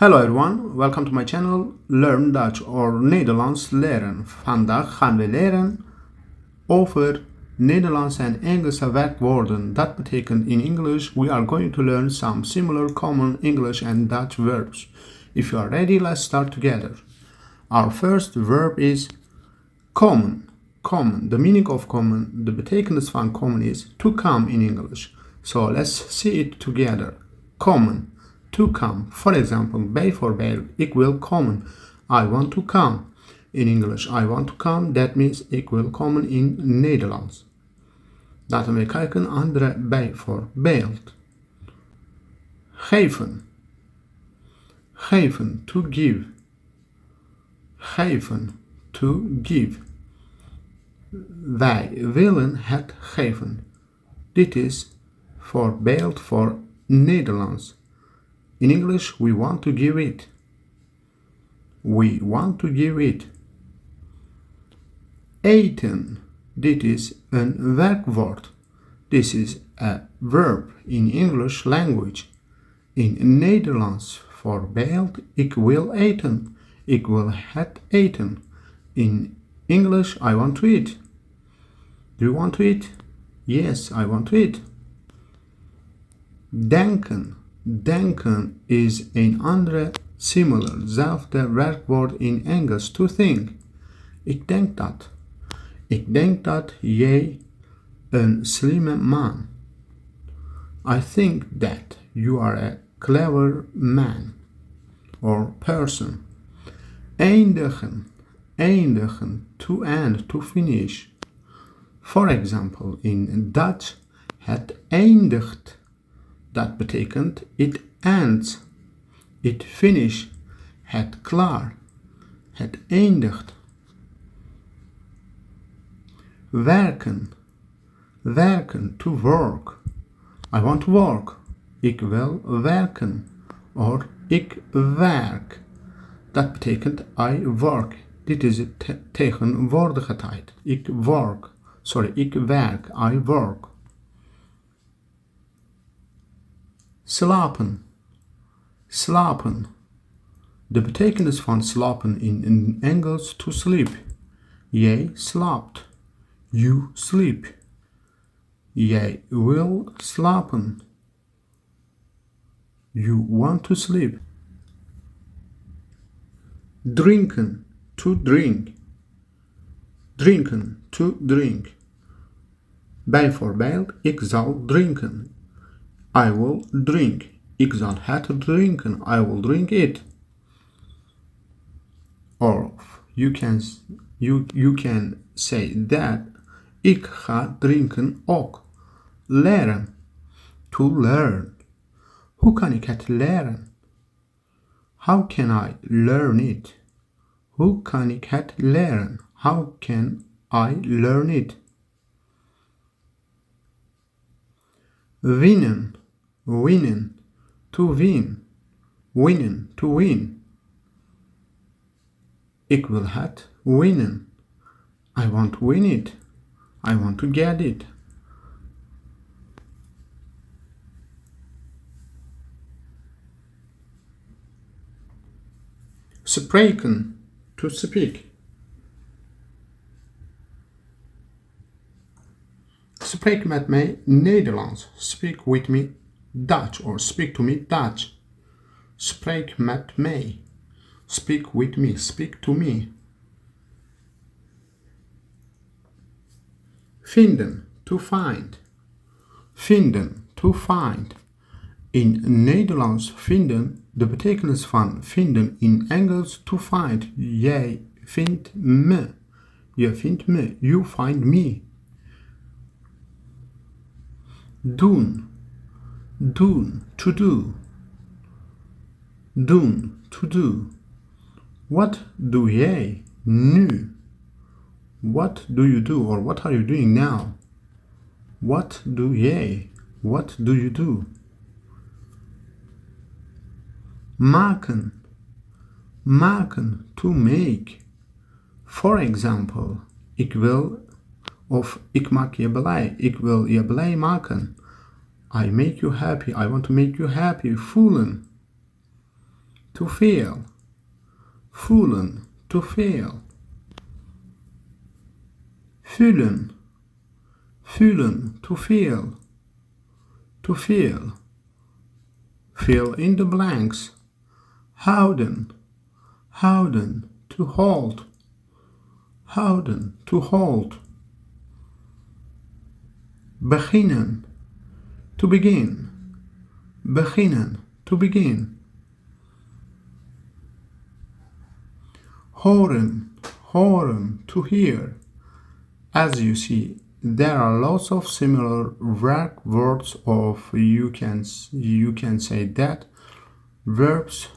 Hello everyone, welcome to my channel Learn Dutch or Nederlands leren. Vandaag gaan we leren over Nederlandse en Engelse werkwoorden. Dat betekent in English we are going to learn some similar common English and Dutch verbs. If you are ready, let's start together. Our first verb is komen. Komen. The meaning of komen, de betekenis van komen is to come in English. So let's see it together. Komen. To come. For example, bijvoorbeeld, ik wil komen. I want to come. In English, I want to come. That means ik wil komen in Nederlands. Laten we kijken andere bijvoorbeeld. Geven. Geven. To give. Geven. To give. Wij willen het geven. Dit is voorbeeld voor Nederlands. In English, we want to give it. We want to give it. Eten. Dit is een werkwoord. This is a verb in English language. In Nederlands voorbeeld, ik wil eten. Ik wil het eten. In English, I want to eat. Do you want to eat? Yes, I want to eat. Denken. Denken is een andere, similar, zelfde werkwoord in Engels. To think. Ik denk dat. Ik denk dat jij een slimme man. I think that you are a clever man or person. Eindigen. Eindigen. To end, to finish. For example, in Dutch, het eindigt. Dat betekent it ends, it finish, het klaar, het eindigt. Werken, werken, to work. I want to work. Ik wil werken. Or ik werk. Dat betekent I work. Dit is de tegenwoordige tijd. Ik werk, I work. Slapen. Slapen. De betekenis van slapen in Engels to sleep. Jij slaapt. You sleep. Jij wil slapen. You want to sleep. Drinken. To drink. Drinken. To drink. Bijvoorbeeld, ik zal drinken. I will drink. Ik zal het drinken. I will drink it. Or you can say that. Ik ga drinken ook. Leren. To learn. Hoe kan ik het leren? How can I learn it? Hoe kan ik het leren? How can I learn it? Winnen. Winnen. To win. Winnen. To win. Ik wil het winnen. I want to win it. I want to get it. Spreken. To speak. Spreek met mij Nederlands. Speak with me Dutch or speak to me Dutch. Spreek met mij. Speak with me. Speak to me. Vinden. To find. Vinden. To find. In Nederlands vinden, de betekenis van vinden in Engels to find. Jij vindt me. Je vindt me. You find me. Doen. Doen. To do. Doen. To do. Wat doe jij nu? What do you do or what are you doing now? Wat doe jij? What do you do? Maken. Maken. To make. For example, ik wil of ik maak je blij. Ik wil je blij maken. I make you happy. I want to make you happy. Voelen. to feel. Voelen, to feel. Fühlen, fühlen, to feel. To feel. Fill in the blanks. Houden, houden, to hold. Houden, to hold. Beginnen, to begin. Beginnen, to begin. Horen, horen, to hear. As you see, there are lots of similar verb words of you can say that verbs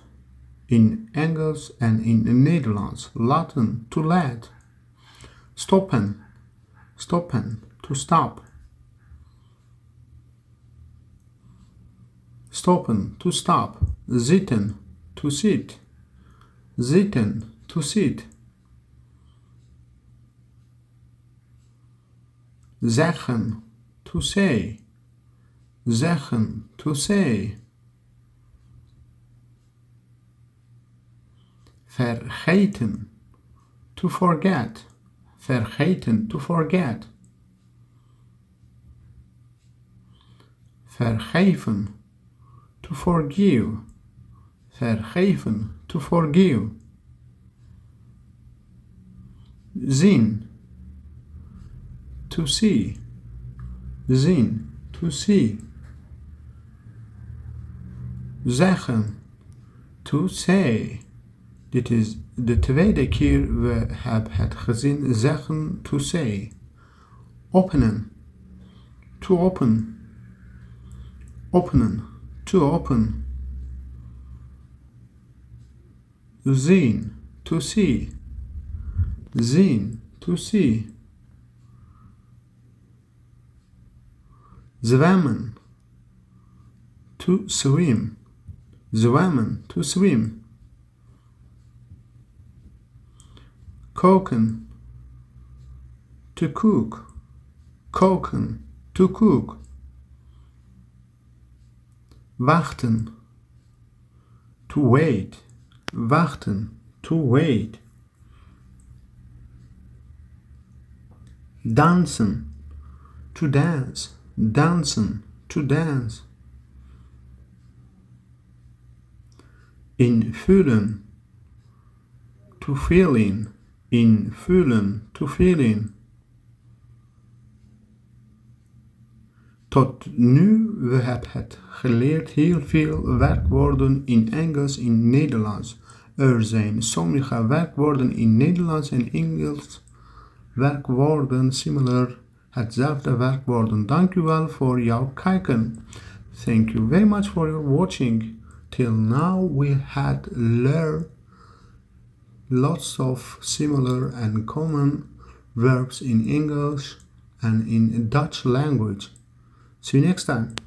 in Engels and in Nederlands. Laten, to let. Stoppen, stoppen, to stop. Stoppen, to stop. Zitten, to sit. Zitten, to sit. Zeggen, to say. Zeggen, to say. Vergeten, to forget. Vergeten, to forget. Vergeven, to forgive. Vergeven, to forgive. Zien, to see. Zien, to see. Zeggen, to say. Dit is de tweede keer we hebben het gezien. Zeggen, to say. Openen, to open. Openen, to open. Zien, to see. Zien, to see. Zwemmen, to swim. Zwemmen, to swim. Koken, to cook. Koken, to cook. Wachten, to wait. Wachten, to wait. Dansen, to dance. Dansen, to dance. Invullen, to fill in. Invullen, to fill in. Tot nu, we hebben het geleerd heel veel werkwoorden in Engels en Nederlands. Er zijn sommige werkwoorden in Nederlands en Engels werkwoorden similar, hetzelfde werkwoorden. Dank u wel voor jouw kijken. Thank you very much for your watching. Till now we had learned lots of similar and common verbs in English and in Dutch language. See you next time.